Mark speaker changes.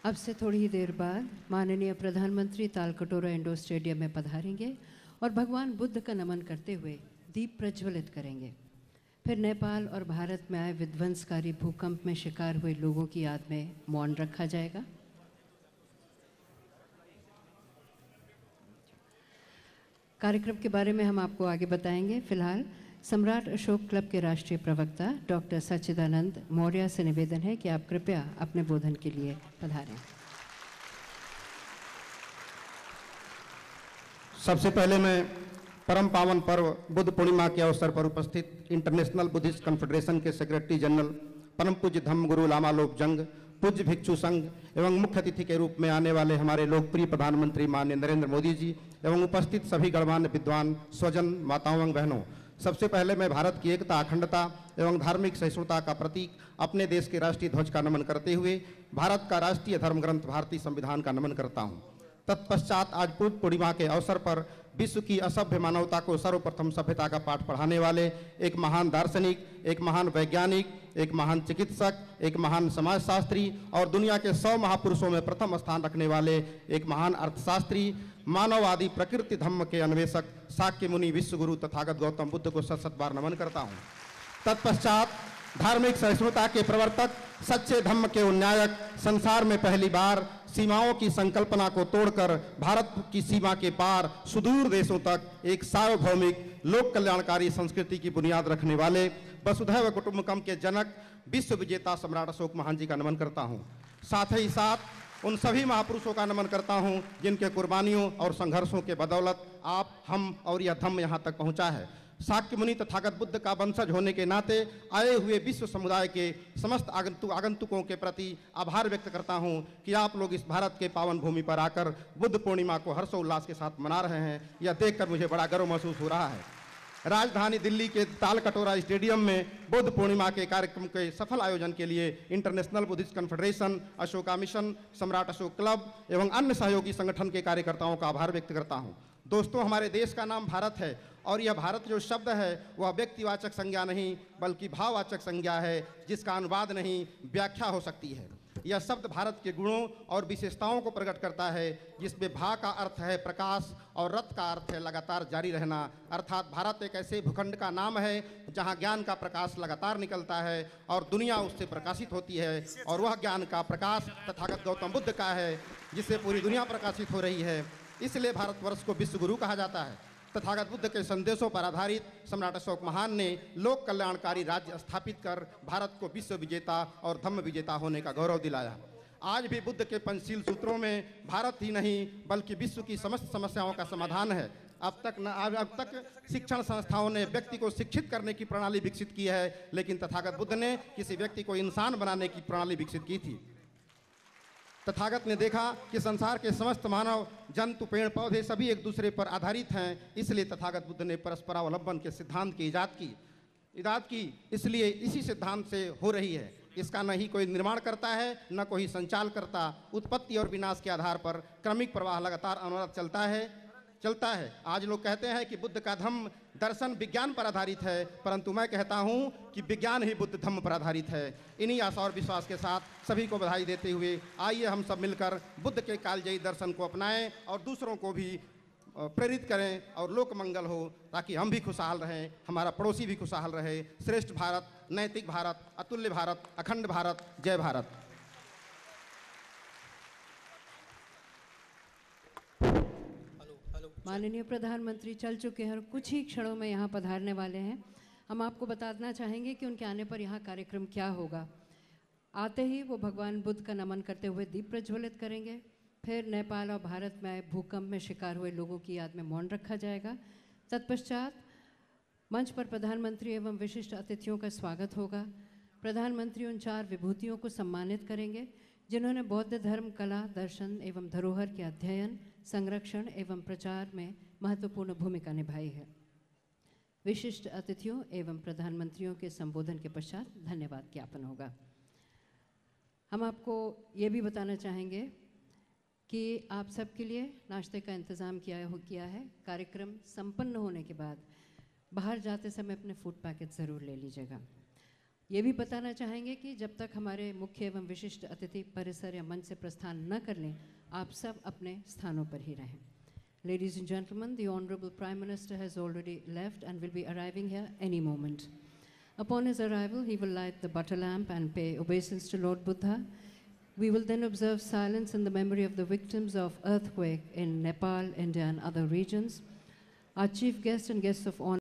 Speaker 1: अब से थोड़ी ही देर बाद माननीय प्रधानमंत्री तालकटोरा इंडोर स्टेडियम में पधारेंगे और भगवान बुद्ध का नमन करते हुए दीप प्रज्वलित करेंगे। फिर नेपाल और भारत में आए विध्वंसकारी भूकंप में शिकार हुए लोगों की याद में मौन रखा जाएगा। कार्यक्रम के बारे में हम आपको आगे बताएंगे। फिलहाल सम्राट अशोक क्लब के राष्ट्रीय प्रवक्ता डॉक्टर सच्चिदानंद मौर्य से निवेदन है कि आप कृपया अपने बोधन के लिए पधारें।
Speaker 2: सबसे पहले मैं परम पावन पर्व बुद्ध पूर्णिमा के अवसर पर उपस्थित इंटरनेशनल बुद्धिस्ट कॉन्फेडरेशन के सेक्रेटरी जनरल परम पूज्य धम्म गुरु लामा लोपजंग, पूज्य भिक्षु संघ एवं मुख्य अतिथि के रूप में आने वाले हमारे लोकप्रिय प्रधानमंत्री माननीय नरेंद्र मोदी जी एवं उपस्थित सभी गणमान्य विद्वान, स्वजन, माताओं एवं बहनों, सबसे पहले मैं भारत की एकता, अखंडता एवं धार्मिक सहिष्णुता का प्रतीक अपने देश के राष्ट्रीय ध्वज का नमन करते हुए भारत का राष्ट्रीय धर्म ग्रंथ भारतीय संविधान का नमन करता हूँ। तत्पश्चात आज बुद्ध पूर्णिमा के अवसर पर विश्व की असभ्य मानवता को सर्वप्रथम सभ्यता का पाठ पढ़ाने वाले एक महान दार्शनिक, एक महान वैज्ञानिक, एक महान चिकित्सक, एक महान समाजशास्त्री और दुनिया के 100 महापुरुषों में प्रथम स्थान रखने वाले एक महान अर्थशास्त्री, मानववादी, प्रकृति धम्म के अन्वेषक शाक्य मुनि विश्वगुरु तथागत गौतम बुद्ध को सत बार नमन करता हूँ। तत्पश्चात धार्मिक सहिष्णुता के प्रवर्तक, सच्चे धम्म के उन्नायक, संसार में पहली बार सीमाओं की संकल्पना को तोड़कर भारत की सीमा के पार सुदूर देशों तक एक सार्वभौमिक लोक कल्याणकारी संस्कृति की बुनियाद रखने वाले वसुधैव कुटुंबकम के जनक विश्व विजेता सम्राट अशोक महान जी का नमन करता हूँ। साथ ही साथ उन सभी महापुरुषों का नमन करता हूँ जिनके कुर्बानियों और संघर्षों के बदौलत आप, हम और यह धम्म यहाँ तक पहुँचा है। शाक्य मुनि तथागत बुद्ध का वंशज होने के नाते आए हुए विश्व समुदाय के समस्त आगंतुकों के प्रति आभार व्यक्त करता हूं कि आप लोग इस भारत के पावन भूमि पर आकर बुद्ध पूर्णिमा को हर्षोल्लास के साथ मना रहे हैं। यह देखकर मुझे बड़ा गर्व महसूस हो रहा है। राजधानी दिल्ली के तालकटोरा स्टेडियम में बुद्ध पूर्णिमा के कार्यक्रम के सफल आयोजन के लिए international Buddhist confederation, Ashoka mission, सम्राट अशोक क्लब एवं अन्य सहयोगी संगठन के कार्यकर्ताओं का आभार व्यक्त करता हूं। दोस्तों, हमारे देश का नाम भारत है और यह भारत जो शब्द है वह व्यक्तिवाचक संज्ञा नहीं बल्कि भाववाचक संज्ञा है, जिसका अनुवाद नहीं व्याख्या हो सकती है। यह शब्द भारत के गुणों और विशेषताओं को प्रकट करता है, जिसमें भा का अर्थ है प्रकाश और रथ का अर्थ है लगातार जारी रहना। अर्थात भारत एक ऐसे भूखंड का नाम है जहां ज्ञान का प्रकाश लगातार निकलता है और दुनिया उससे प्रकाशित होती है, और वह ज्ञान का प्रकाश तथागत गौतम बुद्ध का है जिससे पूरी दुनिया प्रकाशित हो रही है। इसलिए भारतवर्ष को विश्व गुरु कहा जाता है। तथागत बुद्ध के संदेशों पर आधारित सम्राट अशोक महान ने लोक कल्याणकारी राज्य स्थापित कर भारत को विश्व विजेता और धम्म विजेता होने का गौरव दिलाया। आज भी बुद्ध के पंचशील सूत्रों में भारत ही नहीं बल्कि विश्व की समस्त समस्याओं का समाधान है। अब तक शिक्षण संस्थाओं ने व्यक्ति को शिक्षित करने की प्रणाली विकसित की है, लेकिन तथागत बुद्ध ने किसी व्यक्ति को इंसान बनाने की प्रणाली विकसित की थी। तथागत ने देखा कि संसार के समस्त मानव, जंतु, पेड़ पौधे सभी एक दूसरे पर आधारित हैं, इसलिए तथागत बुद्ध ने परस्परावलंबन के सिद्धांत की इजाद की। इसलिए इसी सिद्धांत से हो रही है। इसका न ही कोई निर्माण करता है न कोई संचाल करता। उत्पत्ति और विनाश के आधार पर क्रमिक प्रवाह लगातार अनवरत चलता है। आज लोग कहते हैं कि बुद्ध का धम्म दर्शन विज्ञान पर आधारित है, परंतु मैं कहता हूं कि विज्ञान ही बुद्ध धम्म पर आधारित है। इन्हीं आशा और विश्वास के साथ सभी को बधाई देते हुए आइए हम सब मिलकर बुद्ध के कालजयी दर्शन को अपनाएं और दूसरों को भी प्रेरित करें और लोक मंगल हो, ताकि हम भी खुशहाल रहें, हमारा पड़ोसी भी खुशहाल रहे। श्रेष्ठ भारत, नैतिक भारत, अतुल्य भारत, अखंड भारत, जय भारत।
Speaker 1: माननीय प्रधानमंत्री चल चुके हैं और कुछ ही क्षणों में यहाँ पधारने वाले हैं। हम आपको बताना चाहेंगे कि उनके आने पर यहाँ कार्यक्रम क्या होगा। आते ही वो भगवान बुद्ध का नमन करते हुए दीप प्रज्वलित करेंगे। फिर नेपाल और भारत में आए भूकंप में शिकार हुए लोगों की याद में मौन रखा जाएगा। तत्पश्चात मंच पर प्रधानमंत्री एवं विशिष्ट अतिथियों का स्वागत होगा। प्रधानमंत्री उन 4 विभूतियों को सम्मानित करेंगे जिन्होंने बौद्ध धर्म, कला, दर्शन एवं धरोहर के अध्ययन, संरक्षण एवं प्रचार में महत्वपूर्ण भूमिका निभाई है। विशिष्ट अतिथियों एवं प्रधानमंत्रियों के संबोधन के पश्चात धन्यवाद ज्ञापन होगा। हम आपको ये भी बताना चाहेंगे कि आप सबके लिए नाश्ते का इंतज़ाम किया है। कार्यक्रम संपन्न होने के बाद बाहर जाते समय अपने फूड पैकेट ज़रूर ले लीजिएगा। ये भी बताना चाहेंगे कि जब तक हमारे मुख्य एवं विशिष्ट अतिथि परिसर या मंच से प्रस्थान न कर लें, आप सब अपने स्थानों पर ही रहें. Ladies and gentlemen, the Honorable Prime Minister has already left and will be arriving here any moment. Upon his arrival, he will light the butter lamp and pay obeisance to Lord Buddha. We will then observe silence in the memory of the victims of earthquake in Nepal, India and other regions. Our chief guest and guests of honor